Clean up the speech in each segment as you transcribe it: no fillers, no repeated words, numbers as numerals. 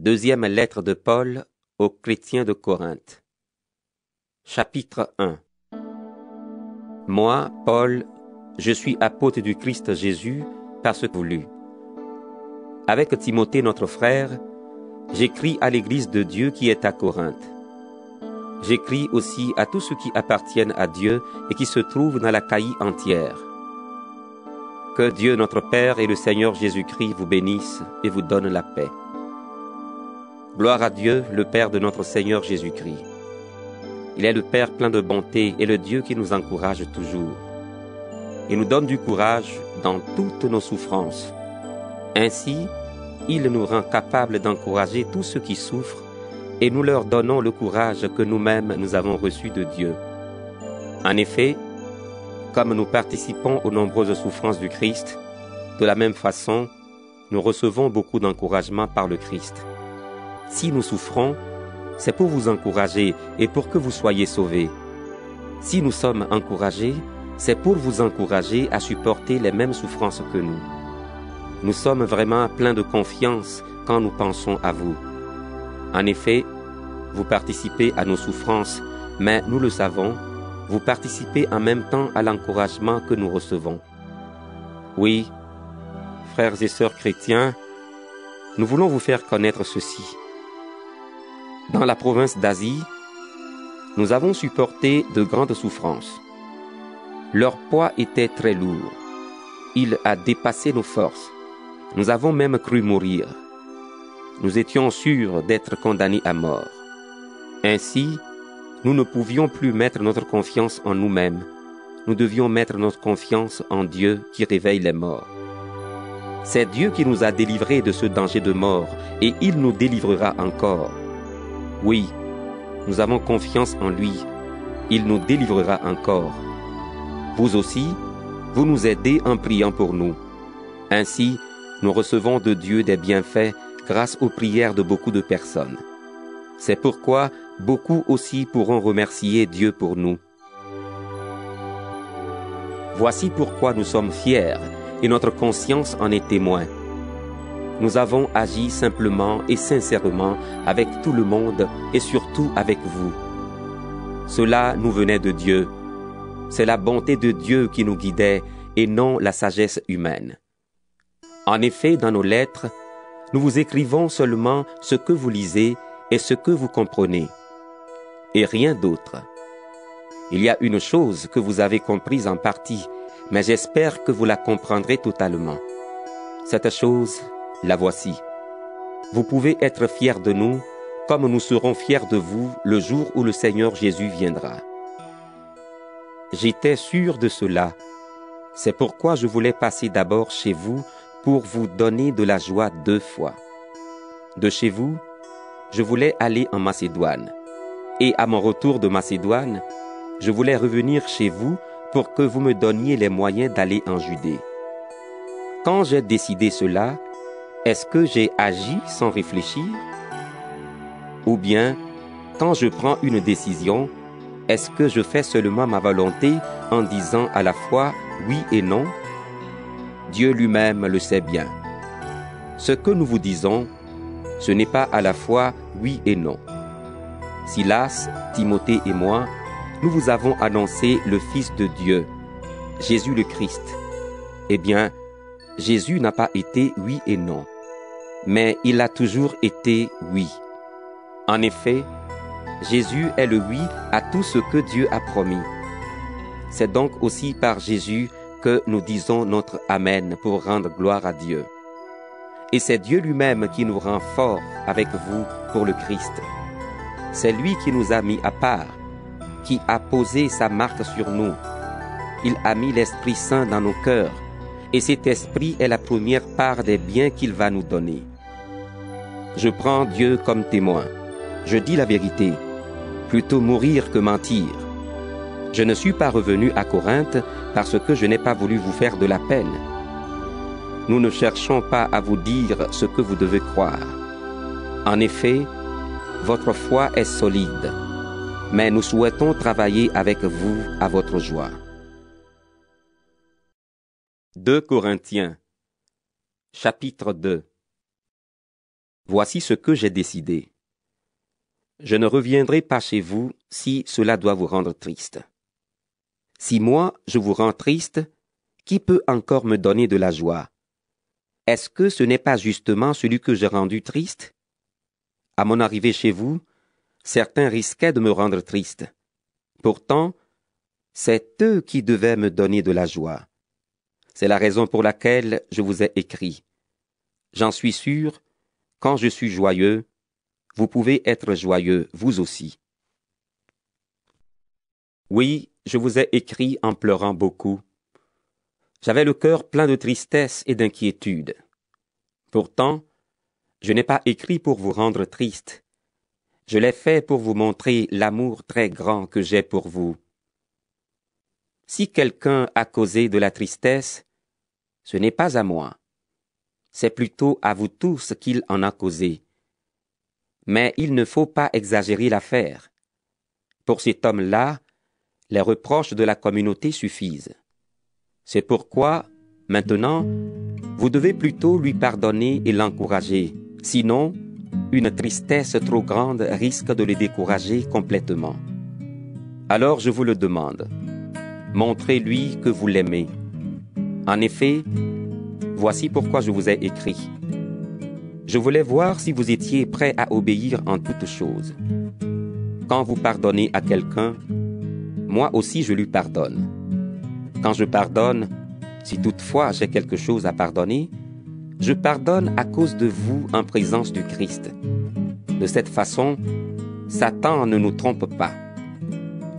Deuxième lettre de Paul aux chrétiens de Corinthe. Chapitre 1. Moi, Paul, je suis apôtre du Christ Jésus par ce voulu. Avec Timothée notre frère, j'écris à l'Église de Dieu qui est à Corinthe. J'écris aussi à tous ceux qui appartiennent à Dieu et qui se trouvent dans l'Achaïe entière. Que Dieu notre Père et le Seigneur Jésus-Christ vous bénissent et vous donnent la paix. Gloire à Dieu, le Père de notre Seigneur Jésus-Christ. Il est le Père plein de bonté et le Dieu qui nous encourage toujours. Il nous donne du courage dans toutes nos souffrances. Ainsi, il nous rend capables d'encourager tous ceux qui souffrent et nous leur donnons le courage que nous-mêmes nous avons reçu de Dieu. En effet, comme nous participons aux nombreuses souffrances du Christ, de la même façon, nous recevons beaucoup d'encouragement par le Christ. Si nous souffrons, c'est pour vous encourager et pour que vous soyez sauvés. Si nous sommes encouragés, c'est pour vous encourager à supporter les mêmes souffrances que nous. Nous sommes vraiment pleins de confiance quand nous pensons à vous. En effet, vous participez à nos souffrances, mais nous le savons, vous participez en même temps à l'encouragement que nous recevons. Oui, frères et sœurs chrétiens, nous voulons vous faire connaître ceci. Dans la province d'Asie, nous avons supporté de grandes souffrances. Leur poids était très lourd. Il a dépassé nos forces. Nous avons même cru mourir. Nous étions sûrs d'être condamnés à mort. Ainsi, nous ne pouvions plus mettre notre confiance en nous-mêmes. Nous devions mettre notre confiance en Dieu qui réveille les morts. C'est Dieu qui nous a délivrés de ce danger de mort et il nous délivrera encore. Oui, nous avons confiance en lui. Il nous délivrera encore. Vous aussi, vous nous aidez en priant pour nous. Ainsi, nous recevons de Dieu des bienfaits grâce aux prières de beaucoup de personnes. C'est pourquoi beaucoup aussi pourront remercier Dieu pour nous. Voici pourquoi nous sommes fiers et notre conscience en est témoin. Nous avons agi simplement et sincèrement avec tout le monde et surtout avec vous. Cela nous venait de Dieu. C'est la bonté de Dieu qui nous guidait et non la sagesse humaine. En effet, dans nos lettres, nous vous écrivons seulement ce que vous lisez et ce que vous comprenez, et rien d'autre. Il y a une chose que vous avez comprise en partie, mais j'espère que vous la comprendrez totalement. Cette chose, la voici. Vous pouvez être fiers de nous, comme nous serons fiers de vous le jour où le Seigneur Jésus viendra. J'étais sûr de cela. C'est pourquoi je voulais passer d'abord chez vous pour vous donner de la joie 2 fois. De chez vous, je voulais aller en Macédoine. Et à mon retour de Macédoine, je voulais revenir chez vous pour que vous me donniez les moyens d'aller en Judée. Quand j'ai décidé cela, est-ce que j'ai agi sans réfléchir? Ou bien, quand je prends une décision, est-ce que je fais seulement ma volonté en disant à la fois oui et non? Dieu lui-même le sait bien. Ce que nous vous disons, ce n'est pas à la fois oui et non. Silas, Timothée et moi, nous vous avons annoncé le Fils de Dieu, Jésus le Christ. Eh bien, Jésus n'a pas été oui et non, mais il a toujours été oui. En effet, Jésus est le oui à tout ce que Dieu a promis. C'est donc aussi par Jésus que nous disons notre Amen pour rendre gloire à Dieu. Et c'est Dieu lui-même qui nous rend forts avec vous pour le Christ. C'est lui qui nous a mis à part, qui a posé sa marque sur nous. Il a mis l'Esprit Saint dans nos cœurs, et cet Esprit est la première part des biens qu'il va nous donner. Je prends Dieu comme témoin. Je dis la vérité, plutôt mourir que mentir. Je ne suis pas revenu à Corinthe parce que je n'ai pas voulu vous faire de la peine. Nous ne cherchons pas à vous dire ce que vous devez croire. En effet, votre foi est solide, mais nous souhaitons travailler avec vous à votre joie. 2 Corinthiens, chapitre 2. Voici ce que j'ai décidé. Je ne reviendrai pas chez vous si cela doit vous rendre triste. Si moi, je vous rends triste, qui peut encore me donner de la joie? Est-ce que ce n'est pas justement celui que j'ai rendu triste? À mon arrivée chez vous, certains risquaient de me rendre triste. Pourtant, c'est eux qui devaient me donner de la joie. C'est la raison pour laquelle je vous ai écrit. J'en suis sûr, quand je suis joyeux, vous pouvez être joyeux, vous aussi. Oui, je vous ai écrit en pleurant beaucoup. J'avais le cœur plein de tristesse et d'inquiétude. Pourtant, je n'ai pas écrit pour vous rendre triste. Je l'ai fait pour vous montrer l'amour très grand que j'ai pour vous. Si quelqu'un a causé de la tristesse, ce n'est pas à moi. C'est plutôt à vous tous qu'il en a causé. Mais il ne faut pas exagérer l'affaire. Pour cet homme-là, les reproches de la communauté suffisent. C'est pourquoi, maintenant, vous devez plutôt lui pardonner et l'encourager. Sinon, une tristesse trop grande risque de le décourager complètement. Alors je vous le demande, montrez-lui que vous l'aimez. En effet, voici pourquoi je vous ai écrit. Je voulais voir si vous étiez prêt à obéir en toutes choses. Quand vous pardonnez à quelqu'un, moi aussi je lui pardonne. Quand je pardonne, si toutefois j'ai quelque chose à pardonner, je pardonne à cause de vous en présence du Christ. De cette façon, Satan ne nous trompe pas.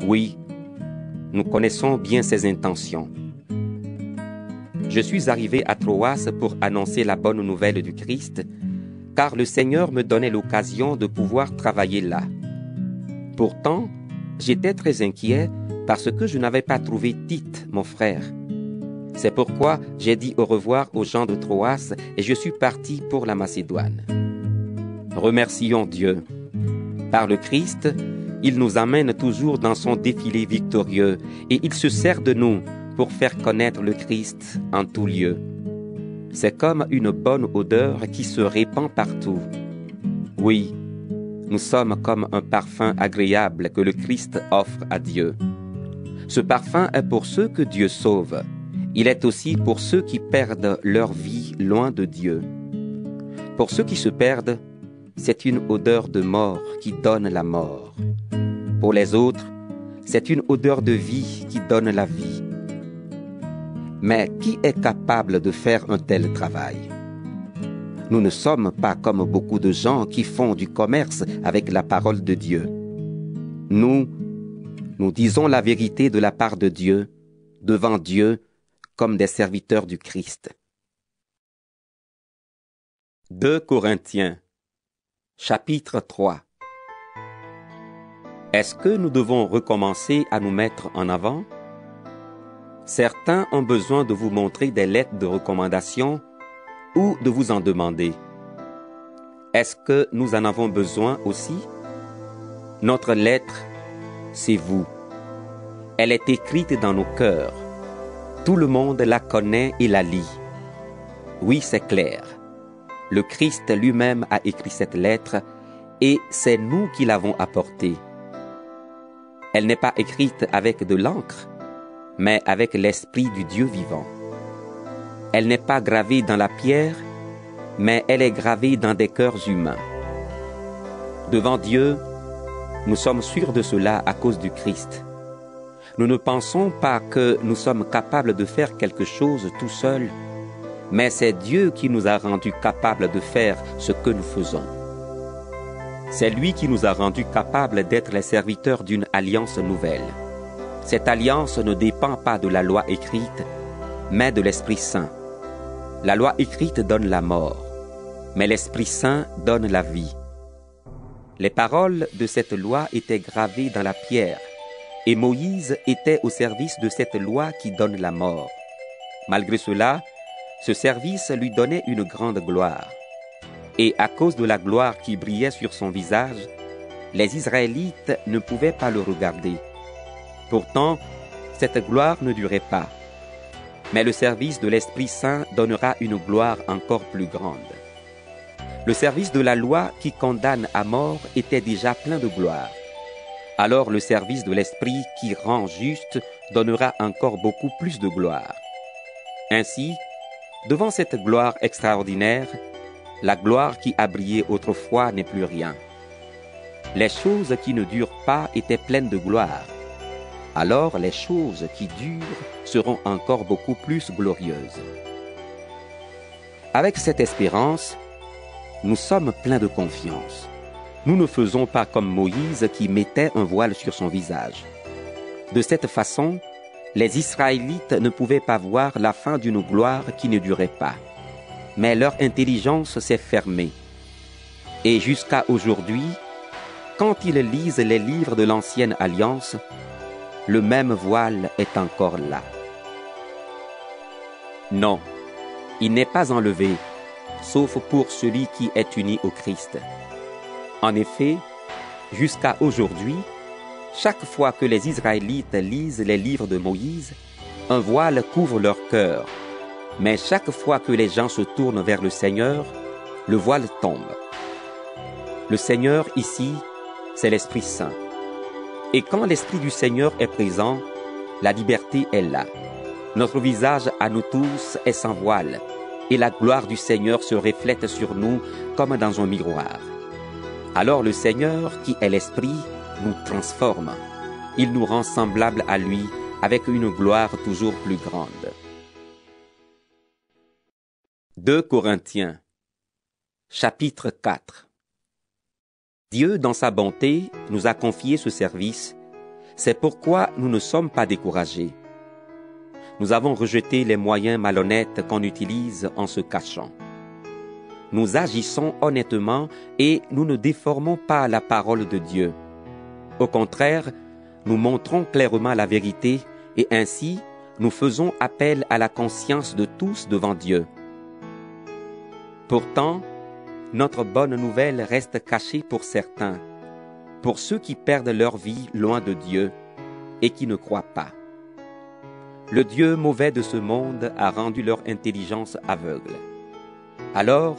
Oui, nous connaissons bien ses intentions. Je suis arrivé à Troas pour annoncer la bonne nouvelle du Christ, car le Seigneur me donnait l'occasion de pouvoir travailler là. Pourtant, j'étais très inquiet parce que je n'avais pas trouvé Tite, mon frère. C'est pourquoi j'ai dit au revoir aux gens de Troas et je suis parti pour la Macédoine. Remercions Dieu. Par le Christ, il nous amène toujours dans son défilé victorieux et il se sert de nous pour faire connaître le Christ en tout lieu. C'est comme une bonne odeur qui se répand partout. Oui, nous sommes comme un parfum agréable que le Christ offre à Dieu. Ce parfum est pour ceux que Dieu sauve. Il est aussi pour ceux qui perdent leur vie loin de Dieu. Pour ceux qui se perdent, c'est une odeur de mort qui donne la mort. Pour les autres, c'est une odeur de vie qui donne la vie. Mais qui est capable de faire un tel travail? Nous ne sommes pas comme beaucoup de gens qui font du commerce avec la parole de Dieu. Nous disons la vérité de la part de Dieu, devant Dieu, comme des serviteurs du Christ. 2 Corinthiens, chapitre 3. Est-ce que nous devons recommencer à nous mettre en avant? Certains ont besoin de vous montrer des lettres de recommandation ou de vous en demander. Est-ce que nous en avons besoin aussi? Notre lettre, c'est vous. Elle est écrite dans nos cœurs. Tout le monde la connaît et la lit. Oui, c'est clair. Le Christ lui-même a écrit cette lettre et c'est nous qui l'avons apportée. Elle n'est pas écrite avec de l'encre, mais avec l'Esprit du Dieu vivant. Elle n'est pas gravée dans la pierre, mais elle est gravée dans des cœurs humains. Devant Dieu, nous sommes sûrs de cela à cause du Christ. Nous ne pensons pas que nous sommes capables de faire quelque chose tout seuls, mais c'est Dieu qui nous a rendus capables de faire ce que nous faisons. C'est lui qui nous a rendus capables d'être les serviteurs d'une alliance nouvelle. Cette alliance ne dépend pas de la loi écrite, mais de l'Esprit Saint. La loi écrite donne la mort, mais l'Esprit Saint donne la vie. Les paroles de cette loi étaient gravées dans la pierre, et Moïse était au service de cette loi qui donne la mort. Malgré cela, ce service lui donnait une grande gloire. Et à cause de la gloire qui brillait sur son visage, les Israélites ne pouvaient pas le regarder. Pourtant, cette gloire ne durait pas. Mais le service de l'Esprit Saint donnera une gloire encore plus grande. Le service de la loi qui condamne à mort était déjà plein de gloire. Alors le service de l'Esprit qui rend juste donnera encore beaucoup plus de gloire. Ainsi, devant cette gloire extraordinaire, la gloire qui a brillé autrefois n'est plus rien. Les choses qui ne durent pas étaient pleines de gloire. Alors les choses qui durent seront encore beaucoup plus glorieuses. Avec cette espérance, nous sommes pleins de confiance. Nous ne faisons pas comme Moïse qui mettait un voile sur son visage. De cette façon, les Israélites ne pouvaient pas voir la fin d'une gloire qui ne durait pas. Mais leur intelligence s'est fermée. Et jusqu'à aujourd'hui, quand ils lisent les livres de l'Ancienne Alliance, le même voile est encore là. Non, il n'est pas enlevé, sauf pour celui qui est uni au Christ. En effet, jusqu'à aujourd'hui, chaque fois que les Israélites lisent les livres de Moïse, un voile couvre leur cœur. Mais chaque fois que les gens se tournent vers le Seigneur, le voile tombe. Le Seigneur ici, c'est l'Esprit Saint. Et quand l'Esprit du Seigneur est présent, la liberté est là. Notre visage à nous tous est sans voile, et la gloire du Seigneur se reflète sur nous comme dans un miroir. Alors le Seigneur, qui est l'Esprit, nous transforme. Il nous rend semblables à lui avec une gloire toujours plus grande. 2 Corinthiens, chapitre 4. Dieu, dans sa bonté, nous a confié ce service. C'est pourquoi nous ne sommes pas découragés. Nous avons rejeté les moyens malhonnêtes qu'on utilise en se cachant. Nous agissons honnêtement et nous ne déformons pas la parole de Dieu. Au contraire, nous montrons clairement la vérité et ainsi, nous faisons appel à la conscience de tous devant Dieu. Pourtant, notre bonne nouvelle reste cachée pour certains, pour ceux qui perdent leur vie loin de Dieu et qui ne croient pas. Le Dieu mauvais de ce monde a rendu leur intelligence aveugle. Alors,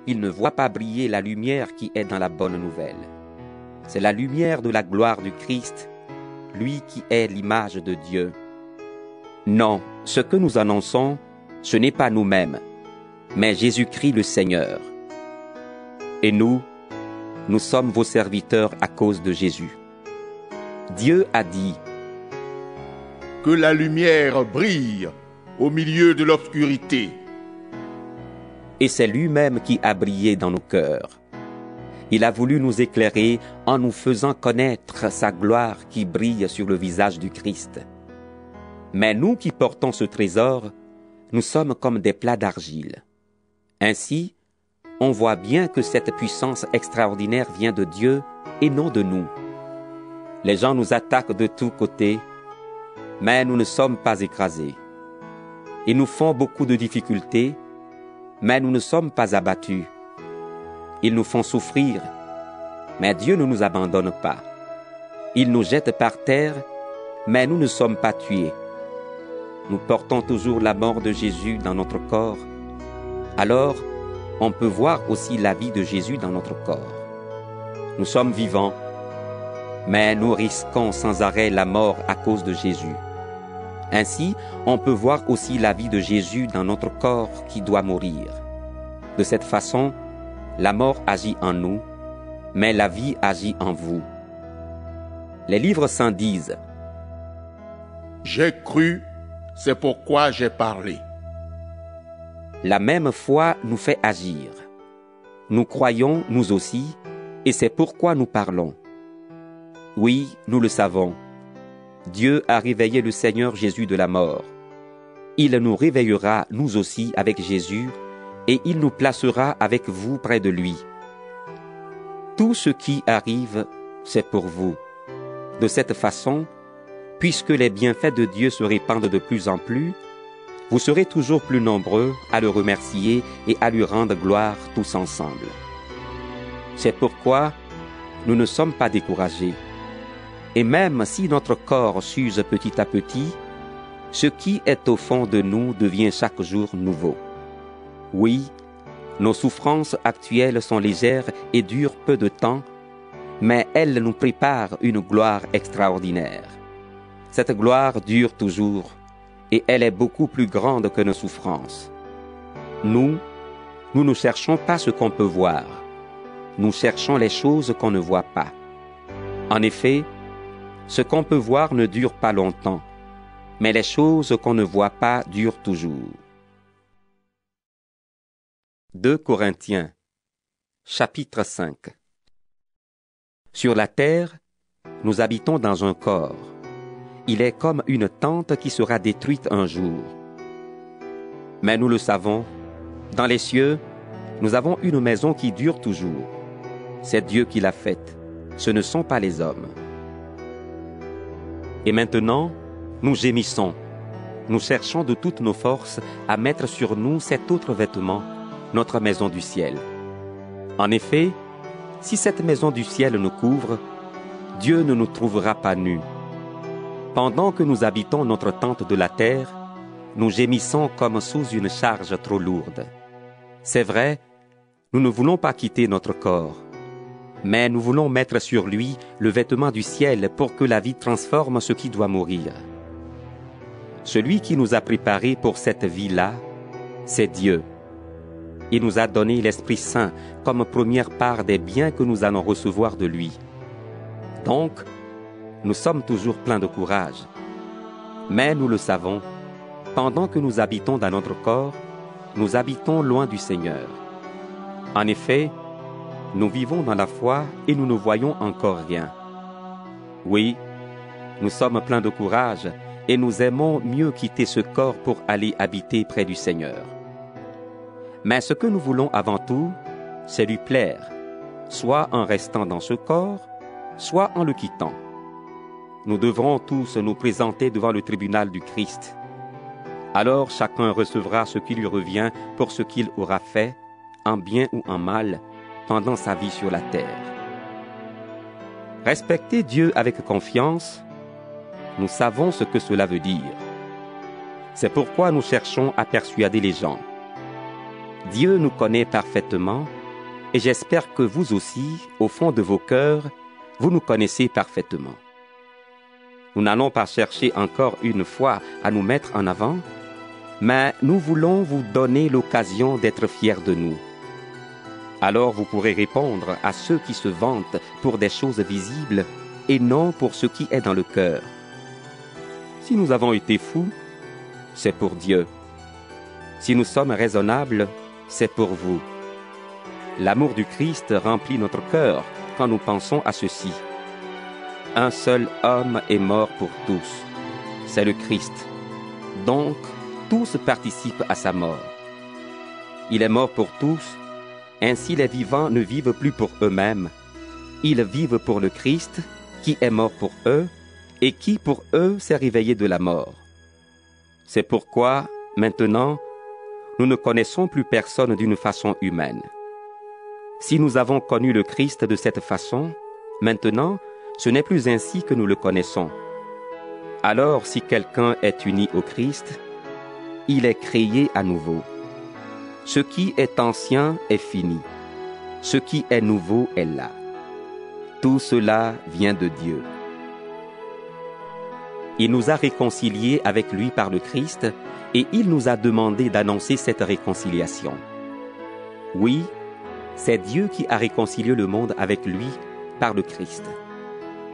ils ne voient pas briller la lumière qui est dans la bonne nouvelle. C'est la lumière de la gloire du Christ, lui qui est l'image de Dieu. Non, ce que nous annonçons, ce n'est pas nous-mêmes, mais Jésus-Christ le Seigneur. Et nous sommes vos serviteurs à cause de Jésus. Dieu a dit, que la lumière brille au milieu de l'obscurité. Et c'est lui-même qui a brillé dans nos cœurs. Il a voulu nous éclairer en nous faisant connaître sa gloire qui brille sur le visage du Christ. Mais nous qui portons ce trésor, nous sommes comme des plats d'argile. Ainsi, on voit bien que cette puissance extraordinaire vient de Dieu et non de nous. Les gens nous attaquent de tous côtés, mais nous ne sommes pas écrasés. Ils nous font beaucoup de difficultés, mais nous ne sommes pas abattus. Ils nous font souffrir, mais Dieu ne nous abandonne pas. Ils nous jettent par terre, mais nous ne sommes pas tués. Nous portons toujours la mort de Jésus dans notre corps. Alors, on peut voir aussi la vie de Jésus dans notre corps. Nous sommes vivants, mais nous risquons sans arrêt la mort à cause de Jésus. Ainsi, on peut voir aussi la vie de Jésus dans notre corps qui doit mourir. De cette façon, la mort agit en nous, mais la vie agit en vous. Les livres saints disent « J'ai cru, c'est pourquoi j'ai parlé. » La même foi nous fait agir. Nous croyons, nous aussi, et c'est pourquoi nous parlons. Oui, nous le savons. Dieu a réveillé le Seigneur Jésus de la mort. Il nous réveillera, nous aussi, avec Jésus, et il nous placera avec vous près de lui. Tout ce qui arrive, c'est pour vous. De cette façon, puisque les bienfaits de Dieu se répandent de plus en plus, vous serez toujours plus nombreux à le remercier et à lui rendre gloire tous ensemble. C'est pourquoi nous ne sommes pas découragés. Et même si notre corps s'use petit à petit, ce qui est au fond de nous devient chaque jour nouveau. Oui, Nos souffrances actuelles sont légères et durent peu de temps, mais elles nous préparent une gloire extraordinaire. Cette gloire dure toujours, et elle est beaucoup plus grande que nos souffrances. Nous ne cherchons pas ce qu'on peut voir. Nous cherchons les choses qu'on ne voit pas. En effet, ce qu'on peut voir ne dure pas longtemps, mais les choses qu'on ne voit pas durent toujours. 2 Corinthiens, chapitre 5. Sur la terre, nous habitons dans un corps. Il est comme une tente qui sera détruite un jour. Mais nous le savons, dans les cieux, nous avons une maison qui dure toujours. C'est Dieu qui l'a faite, ce ne sont pas les hommes. Et maintenant, nous gémissons. Nous cherchons de toutes nos forces à mettre sur nous cet autre vêtement, notre maison du ciel. En effet, si cette maison du ciel nous couvre, Dieu ne nous trouvera pas nus. Pendant que nous habitons notre tente de la terre, nous gémissons comme sous une charge trop lourde. C'est vrai, nous ne voulons pas quitter notre corps, mais nous voulons mettre sur lui le vêtement du ciel pour que la vie transforme ce qui doit mourir. Celui qui nous a préparés pour cette vie-là, c'est Dieu. Il nous a donné l'Esprit Saint comme première part des biens que nous allons recevoir de lui. Donc, nous sommes toujours pleins de courage. Mais nous le savons, pendant que nous habitons dans notre corps, nous habitons loin du Seigneur. En effet, nous vivons dans la foi et nous ne voyons encore rien. Oui, nous sommes pleins de courage et nous aimons mieux quitter ce corps pour aller habiter près du Seigneur. Mais ce que nous voulons avant tout, c'est lui plaire, soit en restant dans ce corps, soit en le quittant. Nous devrons tous nous présenter devant le tribunal du Christ. Alors chacun recevra ce qui lui revient pour ce qu'il aura fait, en bien ou en mal, pendant sa vie sur la terre. Respecter Dieu avec confiance, nous savons ce que cela veut dire. C'est pourquoi nous cherchons à persuader les gens. Dieu nous connaît parfaitement et j'espère que vous aussi, au fond de vos cœurs, vous nous connaissez parfaitement. Nous n'allons pas chercher encore une fois à nous mettre en avant, mais nous voulons vous donner l'occasion d'être fiers de nous. Alors vous pourrez répondre à ceux qui se vantent pour des choses visibles et non pour ce qui est dans le cœur. Si nous avons été fous, c'est pour Dieu. Si nous sommes raisonnables, c'est pour vous. L'amour du Christ remplit notre cœur quand nous pensons à ceci. Un seul homme est mort pour tous. C'est le Christ. Donc, tous participent à sa mort. Il est mort pour tous. Ainsi les vivants ne vivent plus pour eux-mêmes. Ils vivent pour le Christ, qui est mort pour eux, et qui pour eux s'est réveillé de la mort. C'est pourquoi, maintenant, nous ne connaissons plus personne d'une façon humaine. Si nous avons connu le Christ de cette façon, maintenant, ce n'est plus ainsi que nous le connaissons. Alors, si quelqu'un est uni au Christ, il est créé à nouveau. Ce qui est ancien est fini. Ce qui est nouveau est là. Tout cela vient de Dieu. Il nous a réconciliés avec lui par le Christ et il nous a demandé d'annoncer cette réconciliation. Oui, c'est Dieu qui a réconcilié le monde avec lui par le Christ.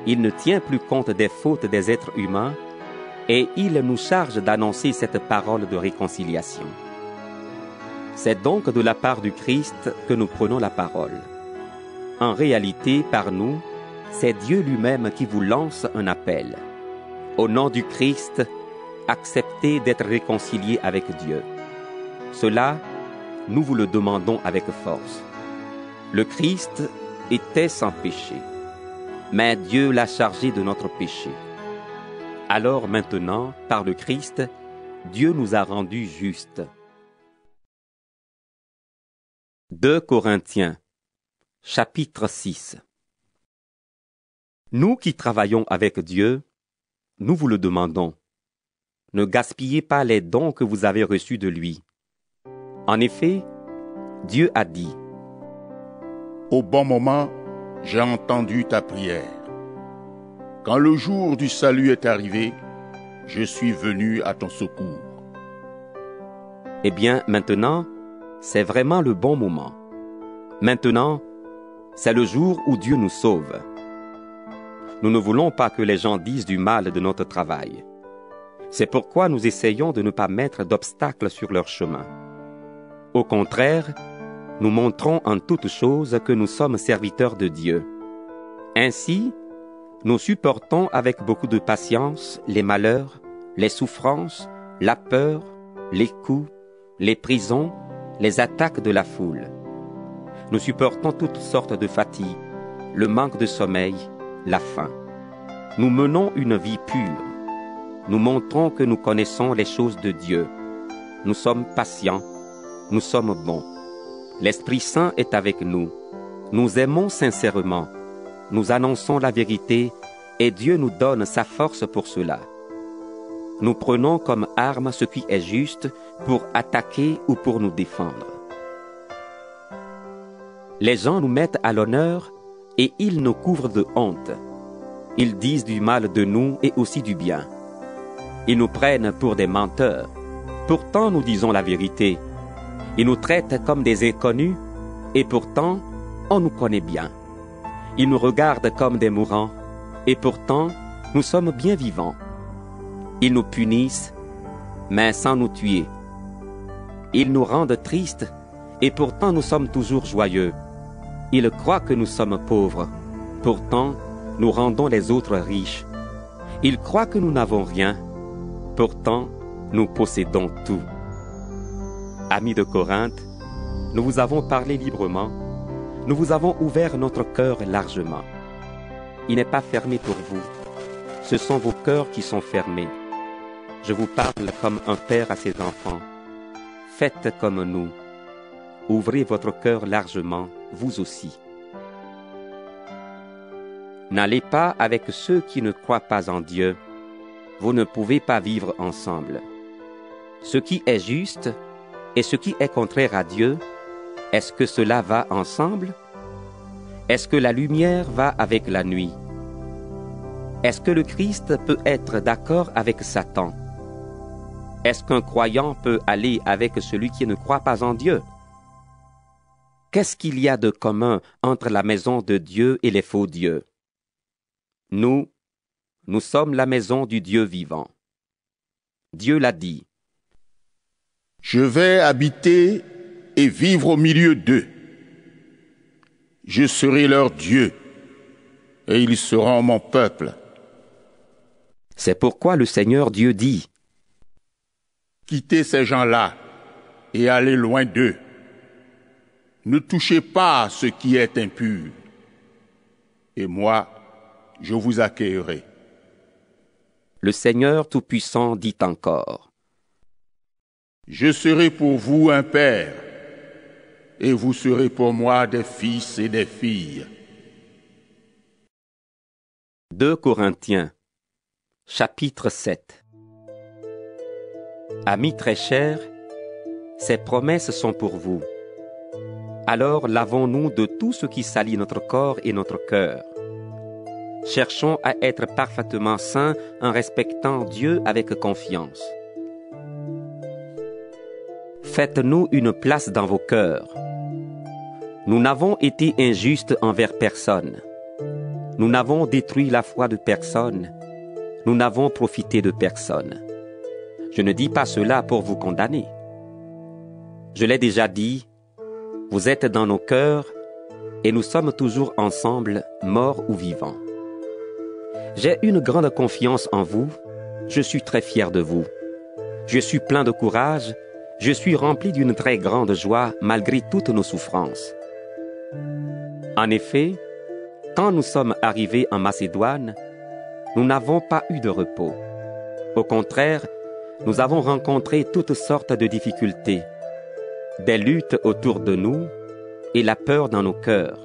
Il ne tient plus compte des fautes des êtres humains et il nous charge d'annoncer cette parole de réconciliation. C'est donc de la part du Christ que nous prenons la parole. En réalité, par nous, c'est Dieu lui-même qui vous lance un appel. Au nom du Christ, acceptez d'être réconciliés avec Dieu. Cela, nous vous le demandons avec force. Le Christ était sans péché, mais Dieu l'a chargé de notre péché. Alors maintenant, par le Christ, Dieu nous a rendus justes. 2 Corinthiens, chapitre 6. Nous qui travaillons avec Dieu, nous vous le demandons. Ne gaspillez pas les dons que vous avez reçus de lui. En effet, Dieu a dit: Au bon moment, j'ai entendu ta prière. Quand le jour du salut est arrivé, je suis venu à ton secours. Eh bien, maintenant, c'est vraiment le bon moment. Maintenant, c'est le jour où Dieu nous sauve. Nous ne voulons pas que les gens disent du mal de notre travail. C'est pourquoi nous essayons de ne pas mettre d'obstacles sur leur chemin. Au contraire, nous montrons en toutes choses que nous sommes serviteurs de Dieu. Ainsi, nous supportons avec beaucoup de patience les malheurs, les souffrances, la peur, les coups, les prisons, les attaques de la foule. Nous supportons toutes sortes de fatigues, le manque de sommeil, la faim. Nous menons une vie pure. Nous montrons que nous connaissons les choses de Dieu. Nous sommes patients, nous sommes bons. L'Esprit Saint est avec nous. Nous aimons sincèrement. Nous annonçons la vérité et Dieu nous donne sa force pour cela. Nous prenons comme arme ce qui est juste pour attaquer ou pour nous défendre. Les gens nous mettent à l'honneur et ils nous couvrent de honte. Ils disent du mal de nous et aussi du bien. Ils nous prennent pour des menteurs. Pourtant, nous disons la vérité. Ils nous traitent comme des inconnus et pourtant, on nous connaît bien. Ils nous regardent comme des mourants et pourtant, nous sommes bien vivants. Ils nous punissent, mais sans nous tuer. Ils nous rendent tristes et pourtant nous sommes toujours joyeux. Ils croient que nous sommes pauvres. Pourtant, nous rendons les autres riches. Ils croient que nous n'avons rien. Pourtant, nous possédons tout. Amis de Corinthe, nous vous avons parlé librement. Nous vous avons ouvert notre cœur largement. Il n'est pas fermé pour vous. Ce sont vos cœurs qui sont fermés. Je vous parle comme un père à ses enfants. Faites comme nous. Ouvrez votre cœur largement, vous aussi. N'allez pas avec ceux qui ne croient pas en Dieu. Vous ne pouvez pas vivre ensemble. Ce qui est juste et ce qui est contraire à Dieu, est-ce que cela va ensemble? Est-ce que la lumière va avec la nuit? Est-ce que le Christ peut être d'accord avec Satan? Est-ce qu'un croyant peut aller avec celui qui ne croit pas en Dieu? Qu'est-ce qu'il y a de commun entre la maison de Dieu et les faux dieux? Nous sommes la maison du Dieu vivant. Dieu l'a dit. Je vais habiter et vivre au milieu d'eux. Je serai leur Dieu, et ils seront mon peuple. C'est pourquoi le Seigneur Dieu dit: Quittez ces gens-là et allez loin d'eux. Ne touchez pas ce qui est impur. Et moi, je vous accueillerai. Le Seigneur Tout-Puissant dit encore: Je serai pour vous un père, et vous serez pour moi des fils et des filles. 2 Corinthiens, chapitre 7. Amis très chers, ces promesses sont pour vous. Alors lavons-nous de tout ce qui salit notre corps et notre cœur. Cherchons à être parfaitement saints en respectant Dieu avec confiance. Faites-nous une place dans vos cœurs. Nous n'avons été injustes envers personne. Nous n'avons détruit la foi de personne. Nous n'avons profité de personne. Je ne dis pas cela pour vous condamner. Je l'ai déjà dit, vous êtes dans nos cœurs et nous sommes toujours ensemble, morts ou vivants. J'ai une grande confiance en vous, je suis très fier de vous. Je suis plein de courage, je suis rempli d'une très grande joie malgré toutes nos souffrances. En effet, quand nous sommes arrivés en Macédoine, nous n'avons pas eu de repos. Au contraire, nous avons rencontré toutes sortes de difficultés, des luttes autour de nous et la peur dans nos cœurs.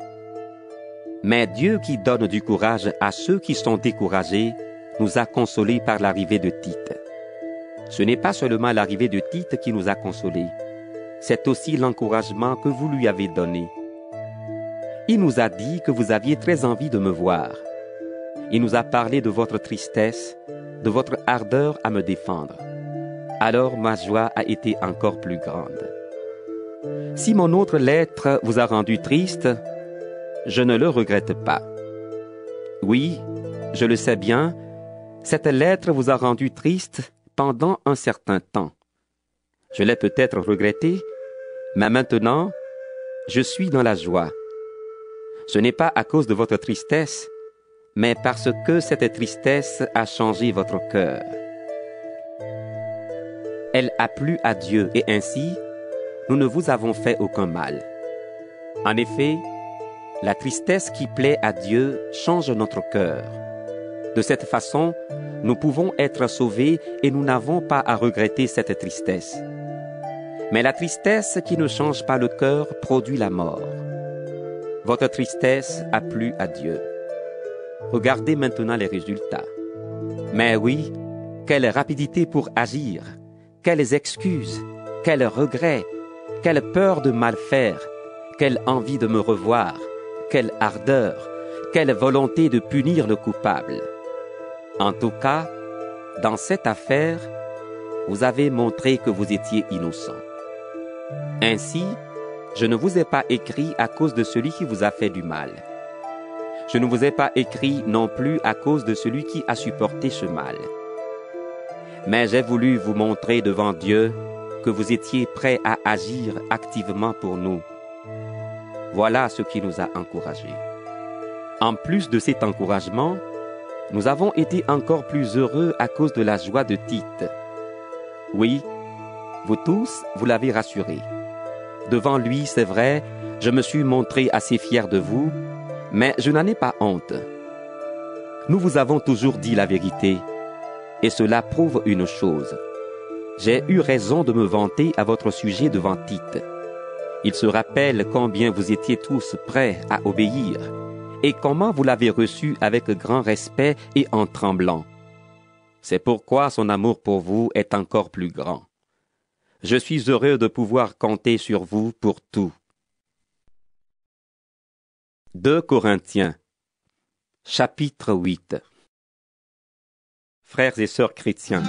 Mais Dieu qui donne du courage à ceux qui sont découragés nous a consolés par l'arrivée de Tite. Ce n'est pas seulement l'arrivée de Tite qui nous a consolés, c'est aussi l'encouragement que vous lui avez donné. Il nous a dit que vous aviez très envie de me voir. Il nous a parlé de votre tristesse, de votre ardeur à me défendre. Alors ma joie a été encore plus grande. Si mon autre lettre vous a rendu triste, je ne le regrette pas. Oui, je le sais bien, cette lettre vous a rendu triste pendant un certain temps. Je l'ai peut-être regretté, mais maintenant, je suis dans la joie. Ce n'est pas à cause de votre tristesse, mais parce que cette tristesse a changé votre cœur. Elle a plu à Dieu et ainsi, nous ne vous avons fait aucun mal. En effet, la tristesse qui plaît à Dieu change notre cœur. De cette façon, nous pouvons être sauvés et nous n'avons pas à regretter cette tristesse. Mais la tristesse qui ne change pas le cœur produit la mort. Votre tristesse a plu à Dieu. Regardez maintenant les résultats. Mais oui, quelle rapidité pour agir, quelles excuses, quels regrets, quelle peur de mal faire, quelle envie de me revoir, quelle ardeur, quelle volonté de punir le coupable. En tout cas, dans cette affaire, vous avez montré que vous étiez innocent. Ainsi, je ne vous ai pas écrit à cause de celui qui vous a fait du mal. Je ne vous ai pas écrit non plus à cause de celui qui a supporté ce mal. Mais j'ai voulu vous montrer devant Dieu que vous étiez prêts à agir activement pour nous. Voilà ce qui nous a encouragés. En plus de cet encouragement, nous avons été encore plus heureux à cause de la joie de Tite. Oui, vous tous, vous l'avez rassuré. Devant lui, c'est vrai, je me suis montré assez fier de vous, mais je n'en ai pas honte. Nous vous avons toujours dit la vérité, et cela prouve une chose. J'ai eu raison de me vanter à votre sujet devant Tite. Il se rappelle combien vous étiez tous prêts à obéir, et comment vous l'avez reçu avec grand respect et en tremblant. C'est pourquoi son amour pour vous est encore plus grand. Je suis heureux de pouvoir compter sur vous pour tout. 2 Corinthiens, chapitre 8. Frères et sœurs chrétiens,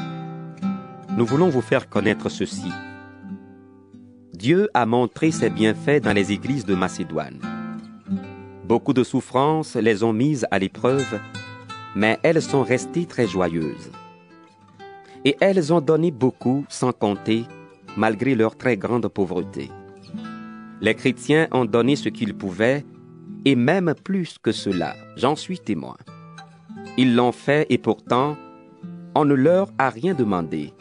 nous voulons vous faire connaître ceci. Dieu a montré ses bienfaits dans les églises de Macédoine. Beaucoup de souffrances les ont mises à l'épreuve, mais elles sont restées très joyeuses. Et elles ont donné beaucoup, sans compter, malgré leur très grande pauvreté. Les chrétiens ont donné ce qu'ils pouvaient, et même plus que cela, j'en suis témoin. Ils l'ont fait et pourtant, on ne leur a rien demandé.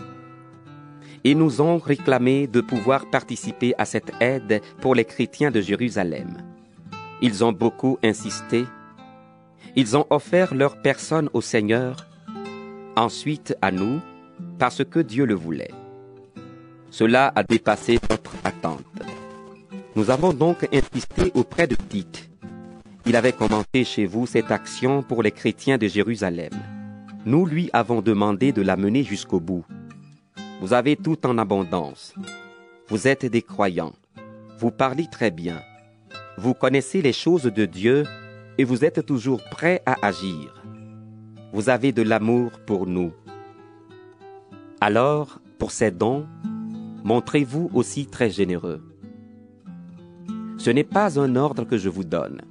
Ils nous ont réclamé de pouvoir participer à cette aide pour les chrétiens de Jérusalem. Ils ont beaucoup insisté. Ils ont offert leur personne au Seigneur, ensuite à nous, parce que Dieu le voulait. Cela a dépassé notre attente. Nous avons donc insisté auprès de Tite. Il avait commencé chez vous cette action pour les chrétiens de Jérusalem. Nous lui avons demandé de la mener jusqu'au bout. Vous avez tout en abondance. Vous êtes des croyants. Vous parlez très bien. Vous connaissez les choses de Dieu et vous êtes toujours prêts à agir. Vous avez de l'amour pour nous. Alors, pour ces dons, montrez-vous aussi très généreux. Ce n'est pas un ordre que je vous donne.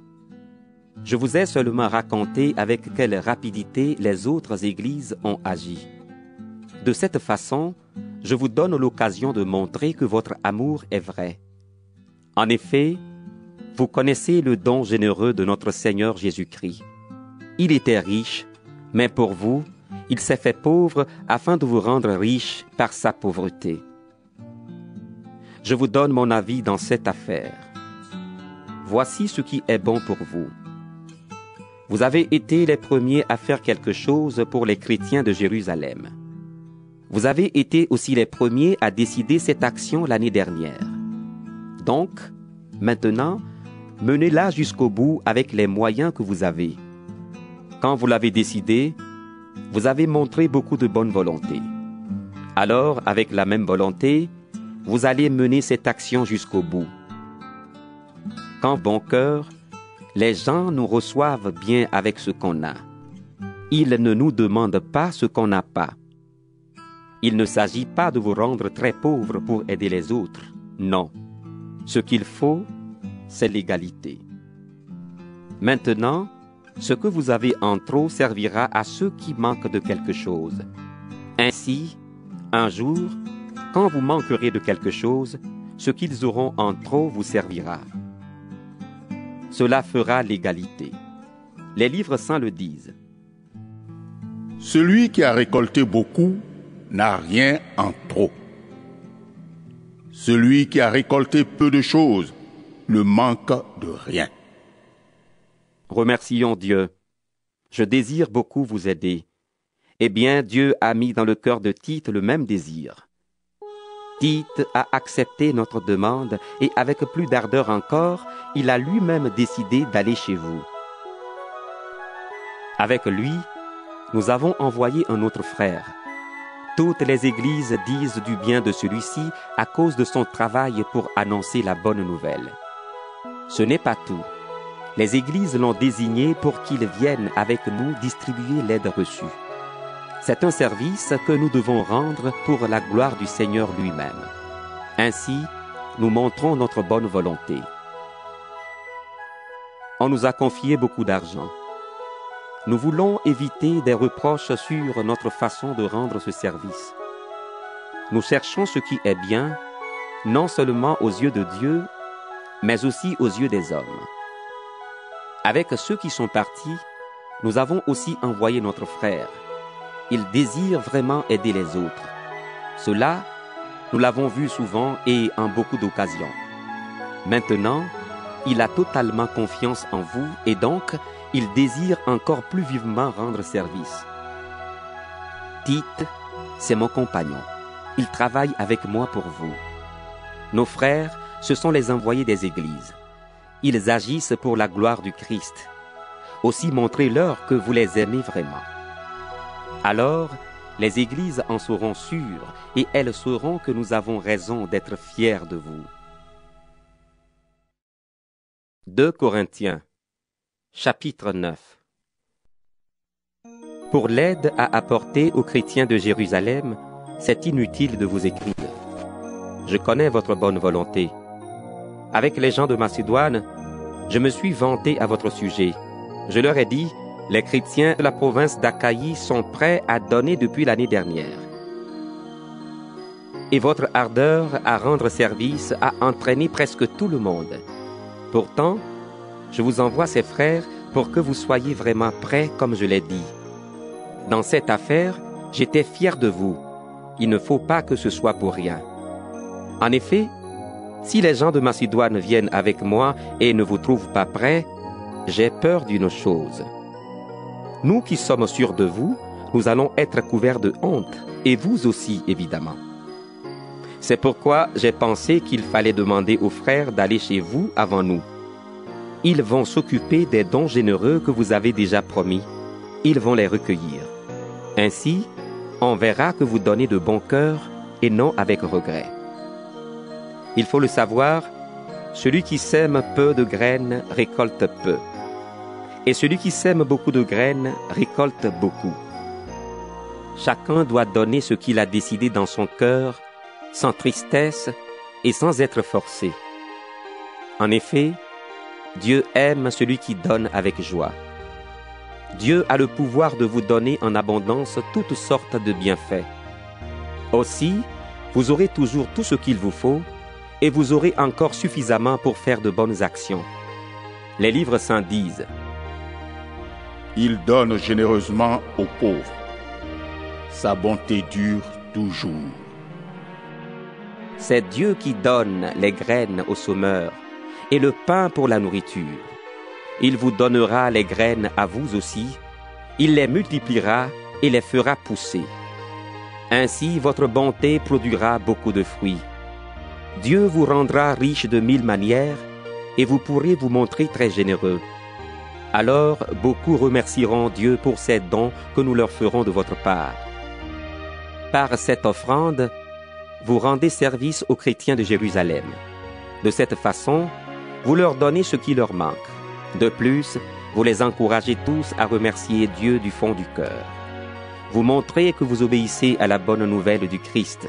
Je vous ai seulement raconté avec quelle rapidité les autres églises ont agi. De cette façon, je vous donne l'occasion de montrer que votre amour est vrai. En effet, vous connaissez le don généreux de notre Seigneur Jésus-Christ. Il était riche, mais pour vous, il s'est fait pauvre afin de vous rendre riche par sa pauvreté. Je vous donne mon avis dans cette affaire. Voici ce qui est bon pour vous. Vous avez été les premiers à faire quelque chose pour les chrétiens de Jérusalem. Vous avez été aussi les premiers à décider cette action l'année dernière. Donc, maintenant, menez-la jusqu'au bout avec les moyens que vous avez. Quand vous l'avez décidé, vous avez montré beaucoup de bonne volonté. Alors, avec la même volonté, vous allez mener cette action jusqu'au bout. Qu'en bon cœur, les gens nous reçoivent bien avec ce qu'on a. Ils ne nous demandent pas ce qu'on n'a pas. Il ne s'agit pas de vous rendre très pauvres pour aider les autres. Non. Ce qu'il faut, c'est l'égalité. Maintenant, ce que vous avez en trop servira à ceux qui manquent de quelque chose. Ainsi, un jour, quand vous manquerez de quelque chose, ce qu'ils auront en trop vous servira. Cela fera l'égalité. Les livres saints le disent. Celui qui a récolté beaucoup n'a rien en trop. Celui qui a récolté peu de choses ne manque de rien. Remercions Dieu. Je désire beaucoup vous aider. Eh bien, Dieu a mis dans le cœur de Tite le même désir. Tite a accepté notre demande et avec plus d'ardeur encore, il a lui-même décidé d'aller chez vous. Avec lui, nous avons envoyé un autre frère. Toutes les églises disent du bien de celui-ci à cause de son travail pour annoncer la bonne nouvelle. Ce n'est pas tout. Les églises l'ont désigné pour qu'il vienne avec nous distribuer l'aide reçue. C'est un service que nous devons rendre pour la gloire du Seigneur lui-même. Ainsi, nous montrons notre bonne volonté. On nous a confié beaucoup d'argent. Nous voulons éviter des reproches sur notre façon de rendre ce service. Nous cherchons ce qui est bien, non seulement aux yeux de Dieu, mais aussi aux yeux des hommes. Avec ceux qui sont partis, nous avons aussi envoyé notre frère. Il désire vraiment aider les autres. Cela, nous l'avons vu souvent et en beaucoup d'occasions. Maintenant, il a totalement confiance en vous et donc, il désire encore plus vivement rendre service. Tite, c'est mon compagnon. Il travaille avec moi pour vous. Nos frères, ce sont les envoyés des églises. Ils agissent pour la gloire du Christ. Aussi montrez-leur que vous les aimez vraiment. Alors, les églises en seront sûres et elles sauront que nous avons raison d'être fiers de vous. 2 Corinthiens, chapitre 9. Pour l'aide à apporter aux chrétiens de Jérusalem, c'est inutile de vous écrire. Je connais votre bonne volonté. Avec les gens de Macédoine, je me suis vanté à votre sujet. Je leur ai dit, les chrétiens de la province d'Achaïe sont prêts à donner depuis l'année dernière. Et votre ardeur à rendre service a entraîné presque tout le monde. Pourtant, je vous envoie ces frères pour que vous soyez vraiment prêts comme je l'ai dit. Dans cette affaire, j'étais fier de vous. Il ne faut pas que ce soit pour rien. En effet, si les gens de Macédoine viennent avec moi et ne vous trouvent pas prêts, j'ai peur d'une chose. Nous qui sommes sûrs de vous, nous allons être couverts de honte, et vous aussi, évidemment. C'est pourquoi j'ai pensé qu'il fallait demander aux frères d'aller chez vous avant nous. Ils vont s'occuper des dons généreux que vous avez déjà promis. Ils vont les recueillir. Ainsi, on verra que vous donnez de bon cœur et non avec regret. Il faut le savoir, celui qui sème peu de graines récolte peu. Et celui qui sème beaucoup de graines récolte beaucoup. Chacun doit donner ce qu'il a décidé dans son cœur, sans tristesse et sans être forcé. En effet, Dieu aime celui qui donne avec joie. Dieu a le pouvoir de vous donner en abondance toutes sortes de bienfaits. Aussi, vous aurez toujours tout ce qu'il vous faut et vous aurez encore suffisamment pour faire de bonnes actions. Les livres saints disent: Il donne généreusement aux pauvres. Sa bonté dure toujours. C'est Dieu qui donne les graines aux semeurs et le pain pour la nourriture. Il vous donnera les graines à vous aussi. Il les multipliera et les fera pousser. Ainsi, votre bonté produira beaucoup de fruits. Dieu vous rendra riche de 1000 manières et vous pourrez vous montrer très généreux. Alors, beaucoup remercieront Dieu pour ces dons que nous leur ferons de votre part. Par cette offrande, vous rendez service aux chrétiens de Jérusalem. De cette façon, vous leur donnez ce qui leur manque. De plus, vous les encouragez tous à remercier Dieu du fond du cœur. Vous montrez que vous obéissez à la bonne nouvelle du Christ.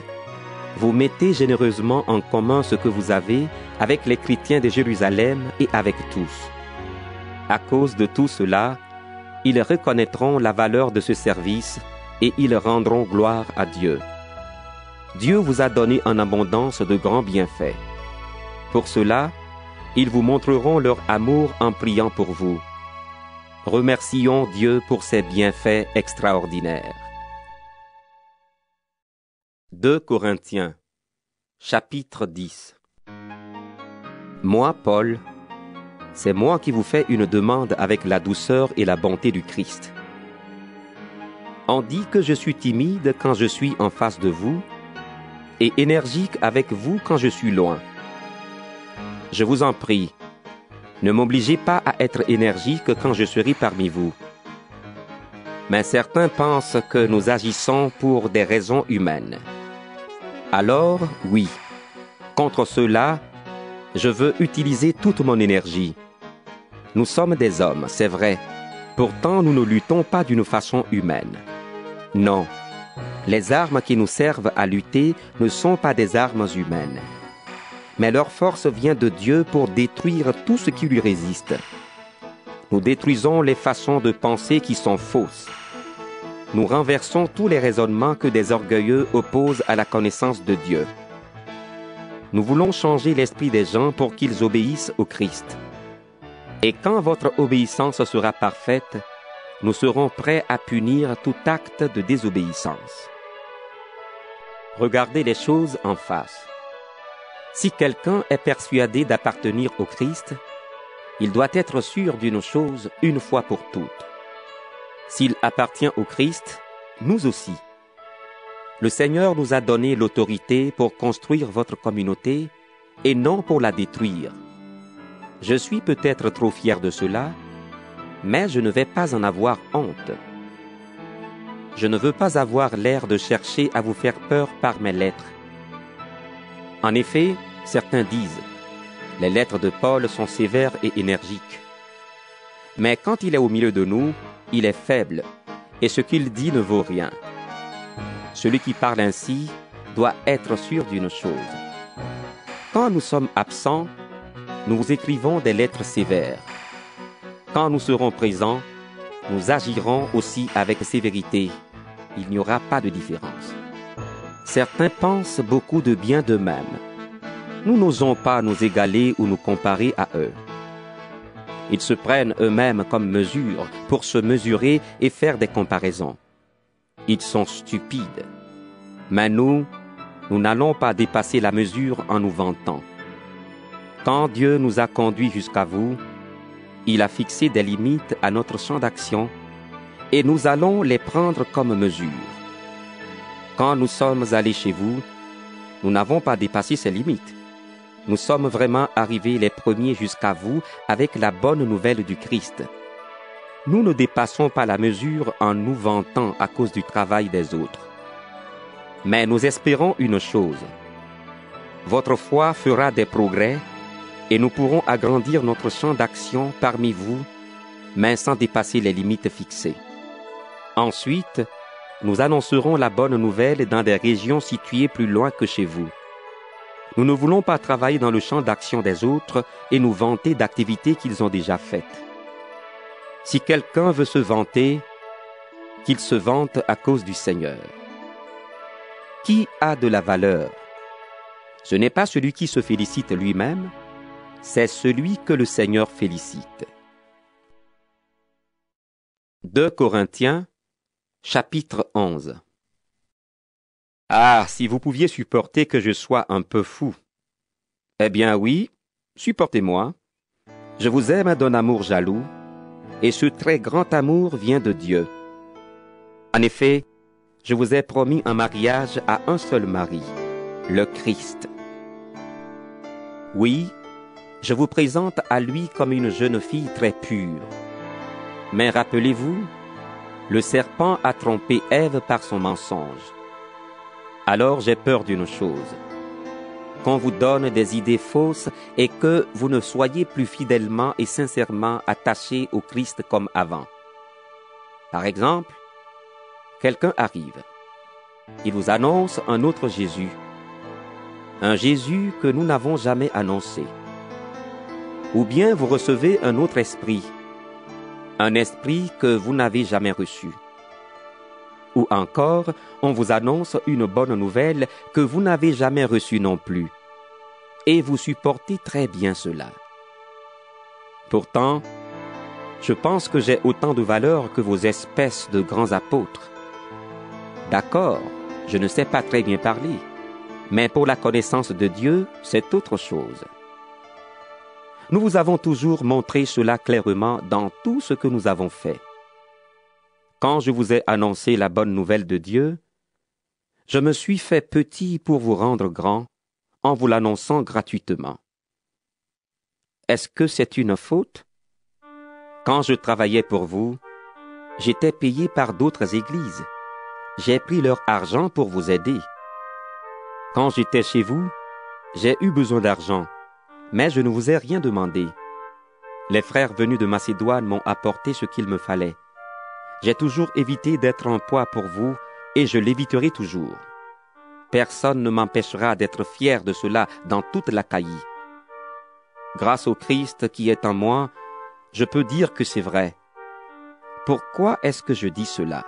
Vous mettez généreusement en commun ce que vous avez avec les chrétiens de Jérusalem et avec tous. À cause de tout cela, ils reconnaîtront la valeur de ce service et ils rendront gloire à Dieu. Dieu vous a donné en abondance de grands bienfaits. Pour cela, ils vous montreront leur amour en priant pour vous. Remercions Dieu pour ses bienfaits extraordinaires. 2 Corinthiens, chapitre 10. Moi, Paul, c'est moi qui vous fais une demande avec la douceur et la bonté du Christ. On dit que je suis timide quand je suis en face de vous et énergique avec vous quand je suis loin. Je vous en prie, ne m'obligez pas à être énergique quand je serai parmi vous. Mais certains pensent que nous agissons pour des raisons humaines. Alors, oui, contre cela, je veux utiliser toute mon énergie. Nous sommes des hommes, c'est vrai. Pourtant, nous ne luttons pas d'une façon humaine. Non, les armes qui nous servent à lutter ne sont pas des armes humaines. Mais leur force vient de Dieu pour détruire tout ce qui lui résiste. Nous détruisons les façons de penser qui sont fausses. Nous renversons tous les raisonnements que des orgueilleux opposent à la connaissance de Dieu. Nous voulons changer l'esprit des gens pour qu'ils obéissent au Christ. Et quand votre obéissance sera parfaite, nous serons prêts à punir tout acte de désobéissance. Regardez les choses en face. Si quelqu'un est persuadé d'appartenir au Christ, il doit être sûr d'une chose une fois pour toutes. S'il appartient au Christ, nous aussi. Le Seigneur nous a donné l'autorité pour construire votre communauté et non pour la détruire. Je suis peut-être trop fier de cela, mais je ne vais pas en avoir honte. Je ne veux pas avoir l'air de chercher à vous faire peur par mes lettres. En effet, certains disent, les lettres de Paul sont sévères et énergiques. Mais quand il est au milieu de nous, il est faible, et ce qu'il dit ne vaut rien. Celui qui parle ainsi doit être sûr d'une chose. Quand nous sommes absents, nous vous écrivons des lettres sévères. Quand nous serons présents, nous agirons aussi avec sévérité. Il n'y aura pas de différence. Certains pensent beaucoup de bien d'eux-mêmes. Nous n'osons pas nous égaler ou nous comparer à eux. Ils se prennent eux-mêmes comme mesure pour se mesurer et faire des comparaisons. Ils sont stupides. Mais nous n'allons pas dépasser la mesure en nous vantant. Quand Dieu nous a conduits jusqu'à vous, il a fixé des limites à notre champ d'action et nous allons les prendre comme mesure. Quand nous sommes allés chez vous, nous n'avons pas dépassé ces limites. Nous sommes vraiment arrivés les premiers jusqu'à vous avec la bonne nouvelle du Christ. Nous ne dépassons pas la mesure en nous vantant à cause du travail des autres. Mais nous espérons une chose. Votre foi fera des progrès et nous pourrons agrandir notre champ d'action parmi vous, mais sans dépasser les limites fixées. Ensuite, nous annoncerons la bonne nouvelle dans des régions situées plus loin que chez vous. Nous ne voulons pas travailler dans le champ d'action des autres et nous vanter d'activités qu'ils ont déjà faites. Si quelqu'un veut se vanter, qu'il se vante à cause du Seigneur. Qui a de la valeur? Ce n'est pas celui qui se félicite lui-même, c'est celui que le Seigneur félicite. 2 Corinthiens, chapitre 11. Ah, si vous pouviez supporter que je sois un peu fou. Eh bien oui, supportez-moi. Je vous aime d'un amour jaloux, et ce très grand amour vient de Dieu. En effet, je vous ai promis un mariage à un seul mari, le Christ. Oui, je vous présente à lui comme une jeune fille très pure. Mais rappelez-vous, le serpent a trompé Ève par son mensonge. Alors j'ai peur d'une chose, qu'on vous donne des idées fausses et que vous ne soyez plus fidèlement et sincèrement attachés au Christ comme avant. Par exemple, quelqu'un arrive. Il vous annonce un autre Jésus, un Jésus que nous n'avons jamais annoncé. Ou bien vous recevez un autre esprit, un esprit que vous n'avez jamais reçu. Ou encore, on vous annonce une bonne nouvelle que vous n'avez jamais reçue non plus. Et vous supportez très bien cela. Pourtant, je pense que j'ai autant de valeur que vos espèces de grands apôtres. D'accord, je ne sais pas très bien parler, mais pour la connaissance de Dieu, c'est autre chose. Nous vous avons toujours montré cela clairement dans tout ce que nous avons fait. Quand je vous ai annoncé la bonne nouvelle de Dieu, je me suis fait petit pour vous rendre grand en vous l'annonçant gratuitement. Est-ce que c'est une faute? Quand je travaillais pour vous, j'étais payé par d'autres églises. J'ai pris leur argent pour vous aider. Quand j'étais chez vous, j'ai eu besoin d'argent, mais je ne vous ai rien demandé. Les frères venus de Macédoine m'ont apporté ce qu'il me fallait. J'ai toujours évité d'être un poids pour vous et je l'éviterai toujours. Personne ne m'empêchera d'être fier de cela dans toute l'Achaïe. Grâce au Christ qui est en moi, je peux dire que c'est vrai. Pourquoi est-ce que je dis cela?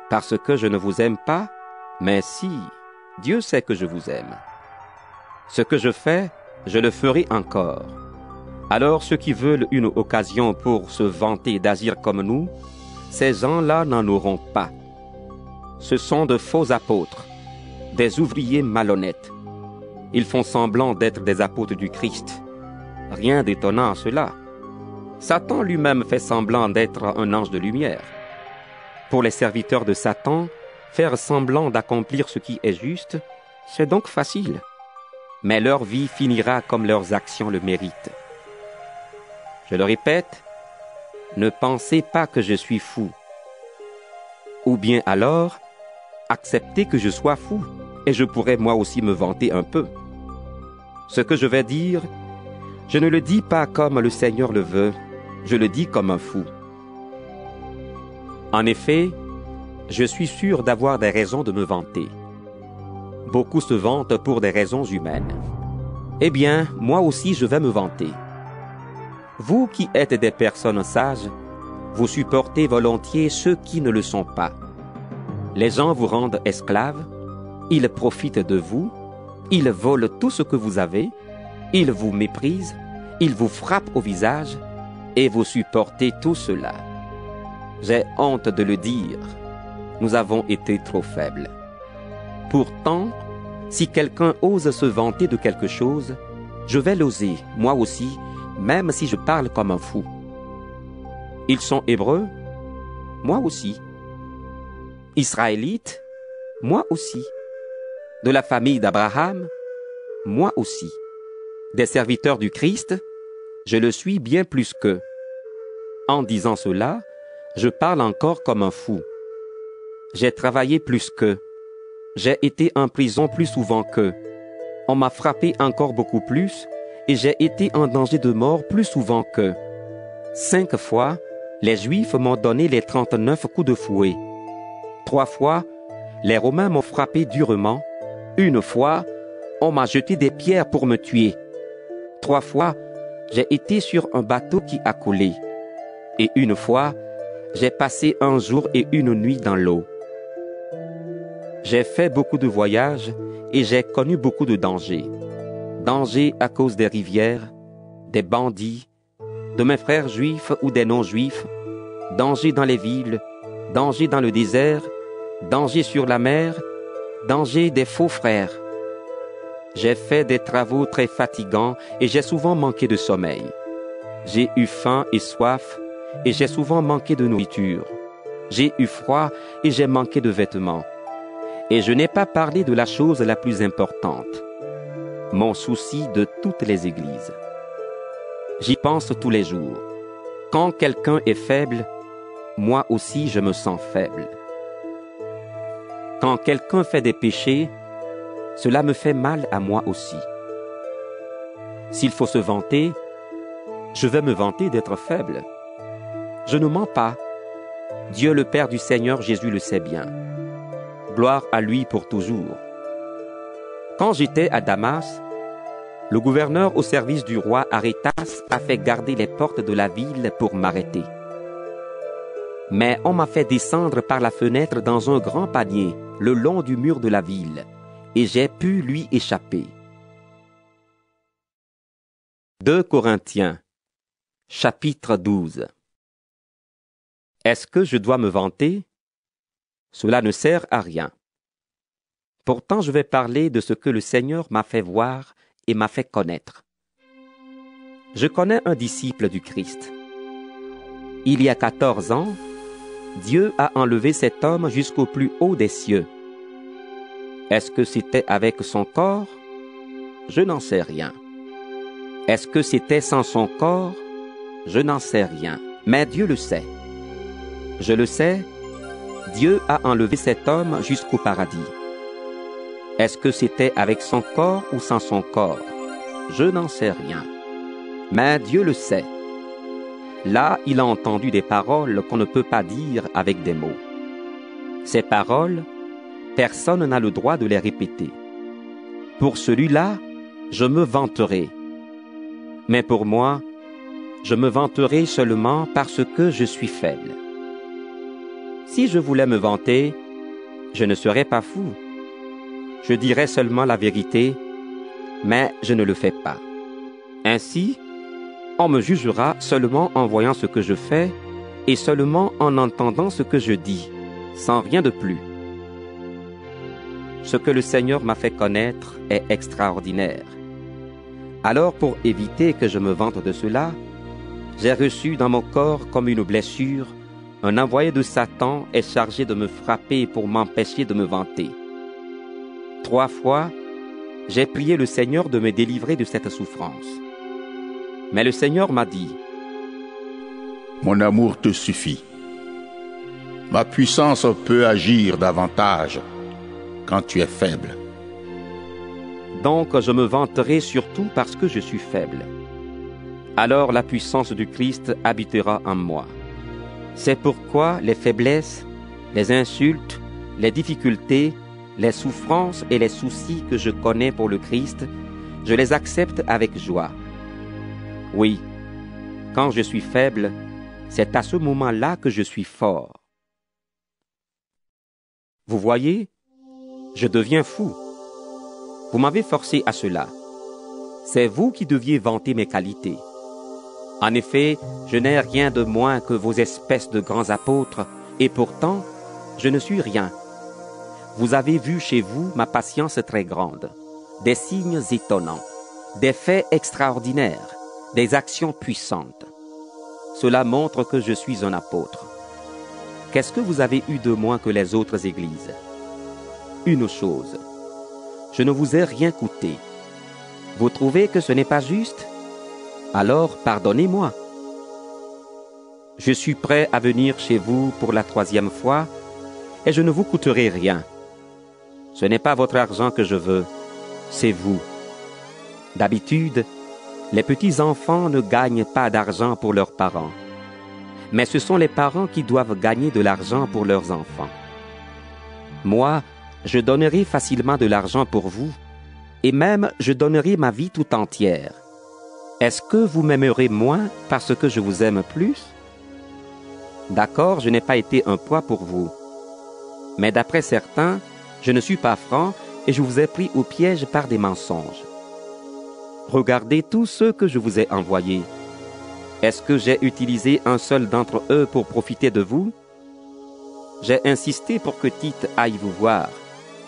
Parce que je ne vous aime pas? Mais si, Dieu sait que je vous aime. Ce que je fais, je le ferai encore. Alors ceux qui veulent une occasion pour se vanter d'agir comme nous, ces gens-là n'en auront pas. Ce sont de faux apôtres, des ouvriers malhonnêtes. Ils font semblant d'être des apôtres du Christ. Rien d'étonnant à cela. Satan lui-même fait semblant d'être un ange de lumière. Pour les serviteurs de Satan, faire semblant d'accomplir ce qui est juste, c'est donc facile. Mais leur vie finira comme leurs actions le méritent. Je le répète, ne pensez pas que je suis fou. Ou bien alors, acceptez que je sois fou, et je pourrais moi aussi me vanter un peu. Ce que je vais dire, je ne le dis pas comme le Seigneur le veut, je le dis comme un fou. En effet, je suis sûr d'avoir des raisons de me vanter. Beaucoup se vantent pour des raisons humaines. Eh bien, moi aussi je vais me vanter. Vous qui êtes des personnes sages, vous supportez volontiers ceux qui ne le sont pas. Les gens vous rendent esclaves, ils profitent de vous, ils volent tout ce que vous avez, ils vous méprisent, ils vous frappent au visage, et vous supportez tout cela. J'ai honte de le dire, nous avons été trop faibles. Pourtant, si quelqu'un ose se vanter de quelque chose, je vais l'oser, moi aussi, même si je parle comme un fou. Ils sont hébreux, moi aussi. Israélites, moi aussi. De la famille d'Abraham, moi aussi. Des serviteurs du Christ, je le suis bien plus qu'eux. En disant cela, je parle encore comme un fou. J'ai travaillé plus qu'eux. J'ai été en prison plus souvent qu'eux. On m'a frappé encore beaucoup plus et j'ai été en danger de mort plus souvent qu'eux. 5 fois, les Juifs m'ont donné les 39 coups de fouet. 3 fois, les Romains m'ont frappé durement. 1 fois, on m'a jeté des pierres pour me tuer. 3 fois, j'ai été sur un bateau qui a coulé. Et 1 fois, j'ai passé un jour et une nuit dans l'eau. J'ai fait beaucoup de voyages et j'ai connu beaucoup de dangers. Dangers à cause des rivières, des bandits, de mes frères juifs ou des non-juifs, dangers dans les villes, dangers dans le désert, dangers sur la mer, dangers des faux frères. J'ai fait des travaux très fatigants et j'ai souvent manqué de sommeil. J'ai eu faim et soif et j'ai souvent manqué de nourriture. J'ai eu froid et j'ai manqué de vêtements. Et je n'ai pas parlé de la chose la plus importante, mon souci de toutes les églises. J'y pense tous les jours. Quand quelqu'un est faible, moi aussi je me sens faible. Quand quelqu'un fait des péchés, cela me fait mal à moi aussi. S'il faut se vanter, je vais me vanter d'être faible. Je ne mens pas. Dieu le Père du Seigneur Jésus le sait bien. Gloire à lui pour toujours. Quand j'étais à Damas, le gouverneur au service du roi Arétas a fait garder les portes de la ville pour m'arrêter. Mais on m'a fait descendre par la fenêtre dans un grand panier le long du mur de la ville, et j'ai pu lui échapper. 2 Corinthiens, chapitre 12. Est-ce que je dois me vanter? Cela ne sert à rien. Pourtant, je vais parler de ce que le Seigneur m'a fait voir et m'a fait connaître. Je connais un disciple du Christ. Il y a 14 ans, Dieu a enlevé cet homme jusqu'au plus haut des cieux. Est-ce que c'était avec son corps? Je n'en sais rien. Est-ce que c'était sans son corps? Je n'en sais rien. Mais Dieu le sait. Je le sais, Dieu a enlevé cet homme jusqu'au paradis. Est-ce que c'était avec son corps ou sans son corps? Je n'en sais rien. Mais Dieu le sait. Là, il a entendu des paroles qu'on ne peut pas dire avec des mots. Ces paroles, personne n'a le droit de les répéter. Pour celui-là, je me vanterai. Mais pour moi, je me vanterai seulement parce que je suis faible. Si je voulais me vanter, je ne serais pas fou. Je dirais seulement la vérité, mais je ne le fais pas. Ainsi, on me jugera seulement en voyant ce que je fais et seulement en entendant ce que je dis, sans rien de plus. Ce que le Seigneur m'a fait connaître est extraordinaire. Alors, pour éviter que je me vante de cela, j'ai reçu dans mon corps comme une blessure. Un envoyé de Satan est chargé de me frapper pour m'empêcher de me vanter. 3 fois, j'ai prié le Seigneur de me délivrer de cette souffrance. Mais le Seigneur m'a dit, « Mon amour te suffit. Ma puissance peut agir davantage quand tu es faible. » Donc je me vanterai surtout parce que je suis faible. Alors la puissance du Christ habitera en moi. C'est pourquoi les faiblesses, les insultes, les difficultés, les souffrances et les soucis que je connais pour le Christ, je les accepte avec joie. Oui, quand je suis faible, c'est à ce moment-là que je suis fort. Vous voyez, je deviens fou. Vous m'avez forcé à cela. C'est vous qui deviez vanter mes qualités. En effet, je n'ai rien de moins que vos espèces de grands apôtres, et pourtant, je ne suis rien. Vous avez vu chez vous ma patience très grande, des signes étonnants, des faits extraordinaires, des actions puissantes. Cela montre que je suis un apôtre. Qu'est-ce que vous avez eu de moins que les autres églises? Une chose, je ne vous ai rien coûté. Vous trouvez que ce n'est pas juste? Alors pardonnez-moi. Je suis prêt à venir chez vous pour la 3e fois et je ne vous coûterai rien. Ce n'est pas votre argent que je veux, c'est vous. D'habitude, les petits-enfants ne gagnent pas d'argent pour leurs parents, mais ce sont les parents qui doivent gagner de l'argent pour leurs enfants. Moi, je donnerai facilement de l'argent pour vous, et même je donnerai ma vie tout entière. Est-ce que vous m'aimerez moins parce que je vous aime plus? D'accord, je n'ai pas été un poids pour vous. Mais d'après certains, je ne suis pas franc et je vous ai pris au piège par des mensonges. Regardez tous ceux que je vous ai envoyés. Est-ce que j'ai utilisé un seul d'entre eux pour profiter de vous? J'ai insisté pour que Tite aille vous voir,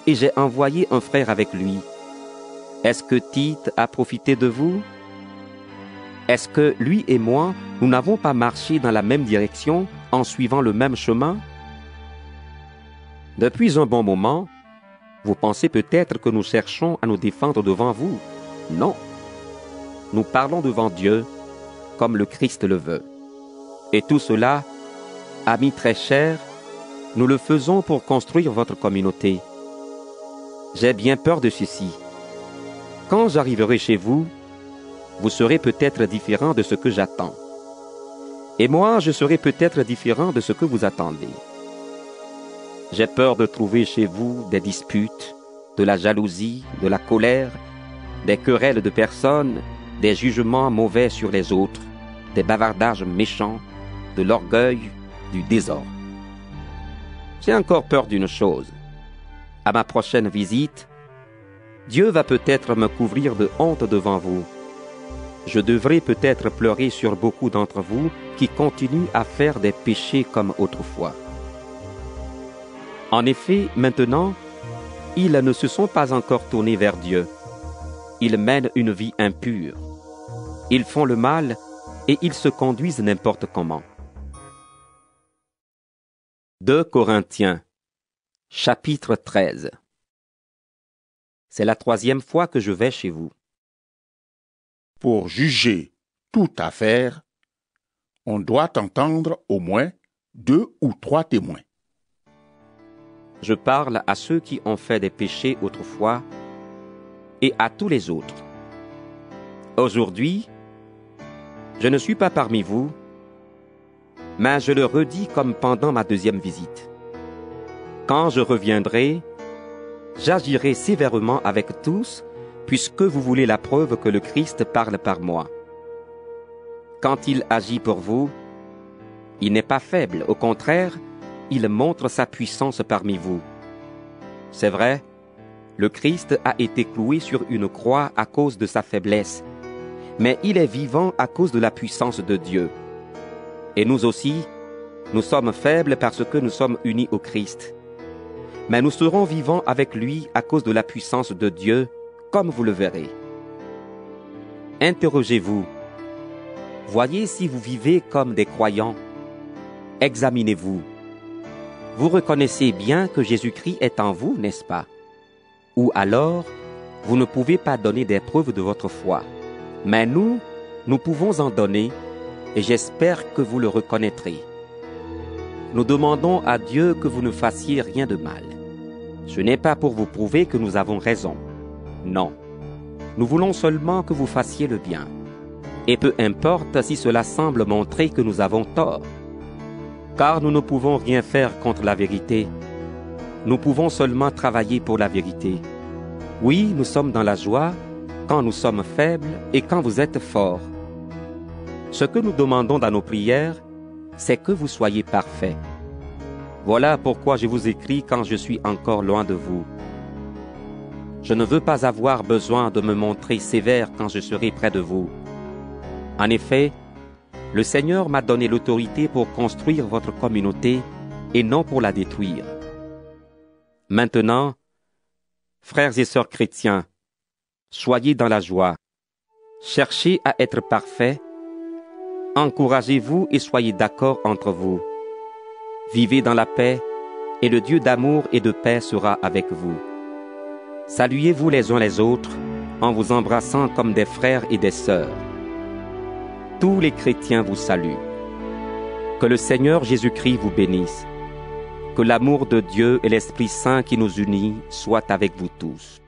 et j'ai envoyé un frère avec lui. Est-ce que Tite a profité de vous? Est-ce que lui et moi, nous n'avons pas marché dans la même direction en suivant le même chemin? Depuis un bon moment, vous pensez peut-être que nous cherchons à nous défendre devant vous. Non. Nous parlons devant Dieu comme le Christ le veut. Et tout cela, amis très chers, Nous le faisons pour construire votre communauté. J'ai bien peur de ceci. Quand j'arriverai chez vous, vous serez peut-être différent de ce que j'attends. Et moi, je serai peut-être différent de ce que vous attendez. J'ai peur de trouver chez vous des disputes, de la jalousie, de la colère, des querelles de personnes, des jugements mauvais sur les autres, des bavardages méchants, de l'orgueil, du désordre. J'ai encore peur d'une chose. À ma prochaine visite, Dieu va peut-être me couvrir de honte devant vous. Je devrai peut-être pleurer sur beaucoup d'entre vous qui continuent à faire des péchés comme autrefois. En effet, maintenant, ils ne se sont pas encore tournés vers Dieu. Ils mènent une vie impure. Ils font le mal et ils se conduisent n'importe comment. 2 Corinthiens, chapitre 13. C'est la 3e fois que je vais chez vous. Pour juger toute affaire, on doit entendre au moins 2 ou 3 témoins. Je parle à ceux qui ont fait des péchés autrefois et à tous les autres. Aujourd'hui, je ne suis pas parmi vous, mais je le redis comme pendant ma 2e visite. Quand je reviendrai, j'agirai sévèrement avec tous, puisque vous voulez la preuve que le Christ parle par moi. Quand il agit pour vous, il n'est pas faible, au contraire, il montre sa puissance parmi vous. C'est vrai, le Christ a été cloué sur une croix à cause de sa faiblesse, mais il est vivant à cause de la puissance de Dieu. Et nous aussi, nous sommes faibles parce que nous sommes unis au Christ. Mais nous serons vivants avec lui à cause de la puissance de Dieu, comme vous le verrez. Interrogez-vous. Voyez si vous vivez comme des croyants. Examinez-vous. Vous reconnaissez bien que Jésus-Christ est en vous, n'est-ce pas? Ou alors, vous ne pouvez pas donner des preuves de votre foi. Mais nous pouvons en donner, et j'espère que vous le reconnaîtrez. Nous demandons à Dieu que vous ne fassiez rien de mal. Ce n'est pas pour vous prouver que nous avons raison. Non. Nous voulons seulement que vous fassiez le bien. Et peu importe si cela semble montrer que nous avons tort. Car nous ne pouvons rien faire contre la vérité. Nous pouvons seulement travailler pour la vérité. Oui, nous sommes dans la joie quand nous sommes faibles et quand vous êtes forts. Ce que nous demandons dans nos prières, c'est que vous soyez parfaits. Voilà pourquoi je vous écris quand je suis encore loin de vous. Je ne veux pas avoir besoin de me montrer sévère quand je serai près de vous. En effet, le Seigneur m'a donné l'autorité pour construire votre communauté et non pour la détruire. Maintenant, frères et sœurs chrétiens, soyez dans la joie. Cherchez à être parfaits. Encouragez-vous et soyez d'accord entre vous. Vivez dans la paix, et le Dieu d'amour et de paix sera avec vous. Saluez-vous les uns les autres en vous embrassant comme des frères et des sœurs. Tous les chrétiens vous saluent. Que le Seigneur Jésus-Christ vous bénisse. Que l'amour de Dieu et l'Esprit Saint qui nous unit soient avec vous tous.